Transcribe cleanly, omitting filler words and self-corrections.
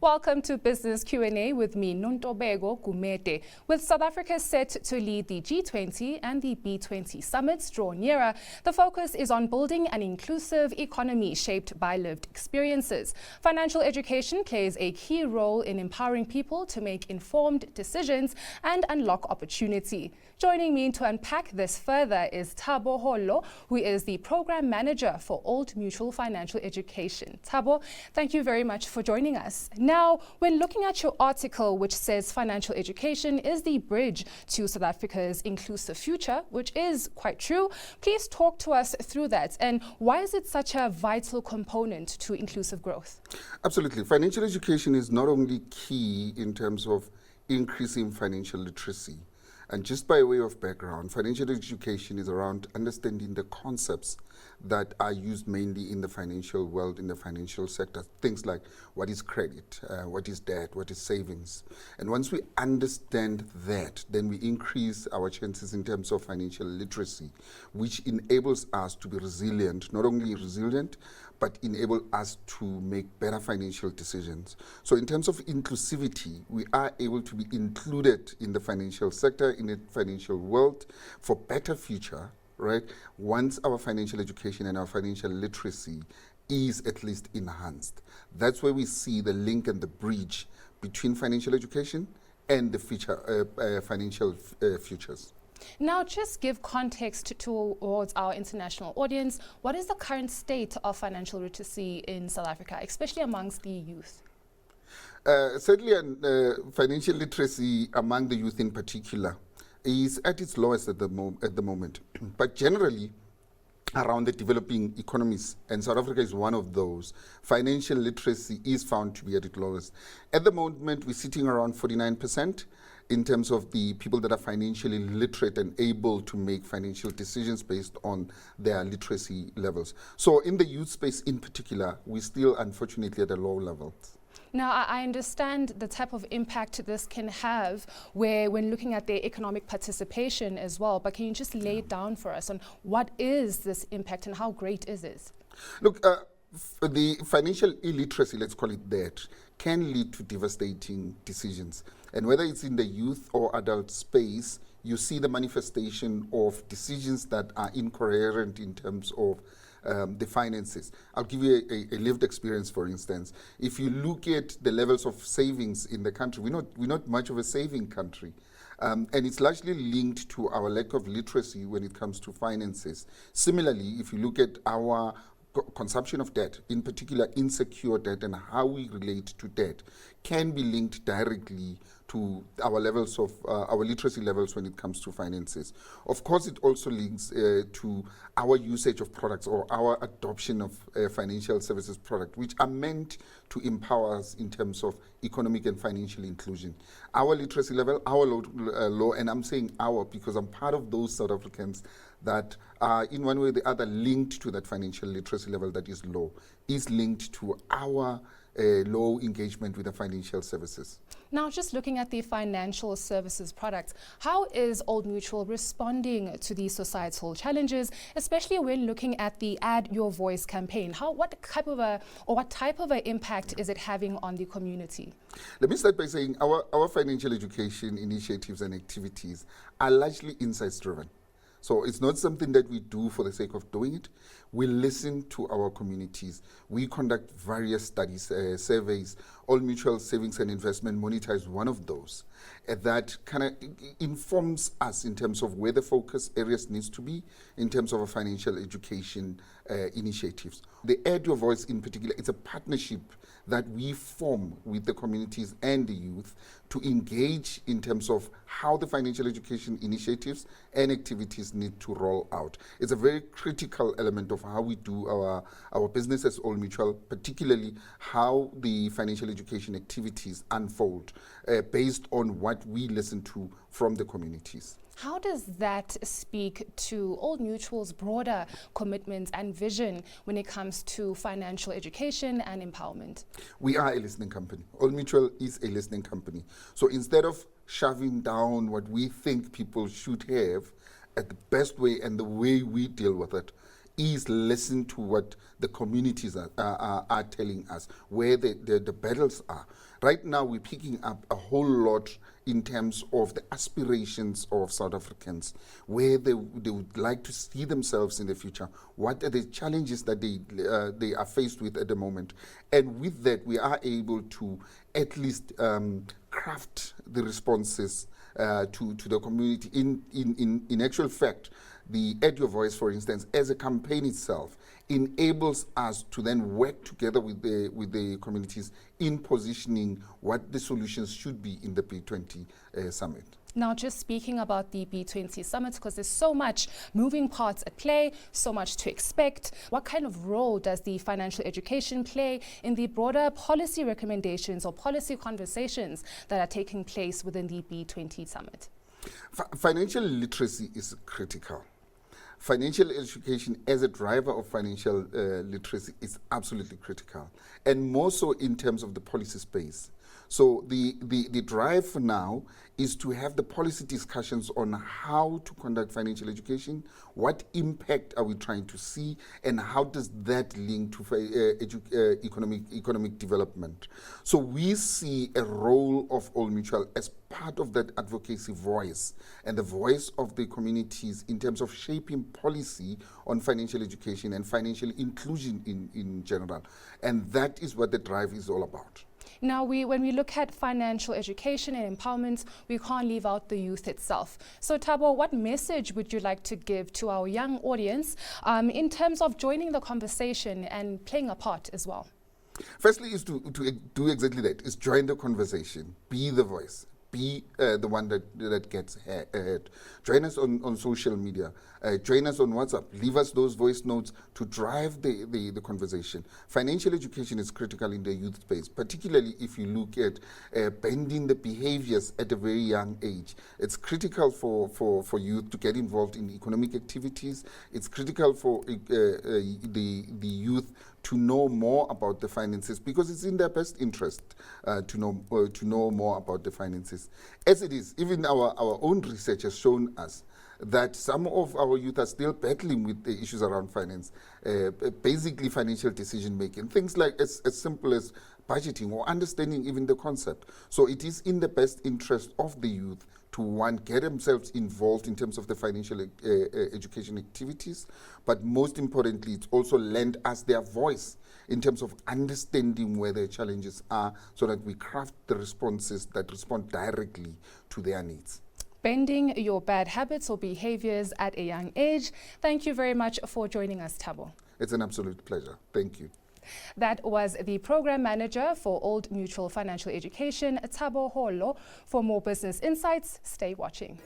Welcome to Business Q&A with me, Nontobeko Gumede. With South Africa set to lead the G20 and the B20 Summits draw nearer, the focus is on building an inclusive economy shaped by lived experiences. Financial education plays a key role in empowering people to make informed decisions and unlock opportunity. Joining me to unpack this further is Thabo Hollo, who is the Program Manager for Old Mutual Financial Education. Thabo, thank you very much for joining us. Now, when looking at your article, which says financial education is the bridge to South Africa's inclusive future, which is quite true, please talk to us through that. And why is it such a vital component to inclusive growth? Absolutely. Financial education is not only key in terms of increasing financial literacy. And just by way of background, financial education is around understanding the concepts that are used mainly in the financial world, in the financial sector. Things like what is credit, what is debt, what is savings. And once we understand that, then we increase our chances in terms of financial literacy, which enables us to be resilient, not only resilient, but enable us to make better financial decisions. So in terms of inclusivity, we are able to be included in the financial sector, in the financial world for better future, right? Once our financial education and our financial literacy is at least enhanced. That's where we see the link and the bridge between financial education and the future financial futures. Now, just give context towards our international audience. What is the current state of financial literacy in South Africa, especially amongst the youth? Certainly, financial literacy among the youth in particular is at its lowest at the moment. But generally, around the developing economies, and South Africa is one of those, financial literacy is found to be at its lowest. At the moment, we're sitting around 49%. In terms of the people that are financially literate and able to make financial decisions based on their literacy levels. So in the youth space in particular, we're still unfortunately at a low level. Now, I understand the type of impact this can have when looking at their economic participation as well, but can you just lay it down for us on what is this impact and how great is it? Look, the financial illiteracy, let's call it that, can lead to devastating decisions. And whether it's in the youth or adult space, you see the manifestation of decisions that are incoherent in terms of the finances. I'll give you a lived experience, for instance. If you look at the levels of savings in the country, we're not much of a saving country. And it's largely linked to our lack of literacy when it comes to finances. Similarly, if you look at our consumption of debt, in particular insecure debt, and how we relate to debt, can be linked directly to our levels of our literacy levels when it comes to finances. Of course, it also links to our usage of products or our adoption of financial services product, which are meant to empower us in terms of economic and financial inclusion. Our literacy level, our low, and I'm saying our because I'm part of those South Africans that are in one way or the other linked to that financial literacy level that is low, is linked to our low engagement with the financial services. Now, just looking at the financial services products, how is Old Mutual responding to these societal challenges, especially when looking at the Add Your Voice campaign? What type of an impact is it having on the community? Let me start by saying our financial education initiatives and activities are largely insights driven. So it's not something that we do for the sake of doing it. We listen to our communities. We conduct various studies, surveys. Old Mutual Savings and Investment Monitor is one of those that kind of informs us in terms of where the focus areas needs to be in terms of our financial education initiatives. The Add Your Voice in particular, it's a partnership that we form with the communities and the youth to engage in terms of how the financial education initiatives and activities need to roll out. It's a very critical element of how we do our business as Old Mutual, particularly how the financial education activities unfold based on what we listen to from the communities. How does that speak to Old Mutual's broader commitments and vision when it comes to financial education and empowerment? We are a listening company. Old Mutual is a listening company. So instead of shoving down what we think people should have, at the best way and the way we deal with it is listen to what the communities are telling us, where the battles are. Right now, we're picking up a whole lot in terms of the aspirations of South Africans, where they would like to see themselves in the future. What are the challenges that they are faced with at the moment? And with that, we are able to at least craft the responses to the community. In actual fact, the Add Your Voice, for instance, as a campaign itself, enables us to then work together with the communities in positioning what the solutions should be in the B20 Summit. Now, just speaking about the B20 Summit, because there's so much moving parts at play, so much to expect, what kind of role does the financial education play in the broader policy recommendations or policy conversations that are taking place within the B20 Summit? Financial literacy is critical. Financial education as a driver of financial literacy is absolutely critical, and more so in terms of the policy space. So the drive now is to have the policy discussions on how to conduct financial education, what impact are we trying to see, and how does that link to economic development. So we see a role of Old Mutual as part of that advocacy voice and the voice of the communities in terms of shaping policy on financial education and financial inclusion in general. And that is what the drive is all about. Now, when we look at financial education and empowerment, we can't leave out the youth itself. So, Thabo, what message would you like to give to our young audience in terms of joining the conversation and playing a part as well? Firstly, is to do exactly that, is join the conversation, be the voice. Be the one that gets ahead. Join us on social media. Join us on WhatsApp. Leave us those voice notes to drive the conversation. Financial education is critical in the youth space, particularly if you look at bending the behaviors at a very young age. It's critical for youth to get involved in economic activities. It's critical for the youth to know more about the finances, because it's in their best interest to know more about the finances. As it is, even our own research has shown us that some of our youth are still battling with the issues around finance, basically financial decision making, things like as simple as budgeting or understanding even the concept. So it is in the best interest of the youth to get themselves involved in terms of the financial education activities, but most importantly, it's also lend us their voice in terms of understanding where their challenges are, so that we craft the responses that respond directly to their needs. Bending your bad habits or behaviors at a young age. Thank you very much for joining us, Thabo. It's an absolute pleasure. Thank you. That was the Program Manager for Old Mutual Financial Education, Thabo Hollo. For more business insights, stay watching.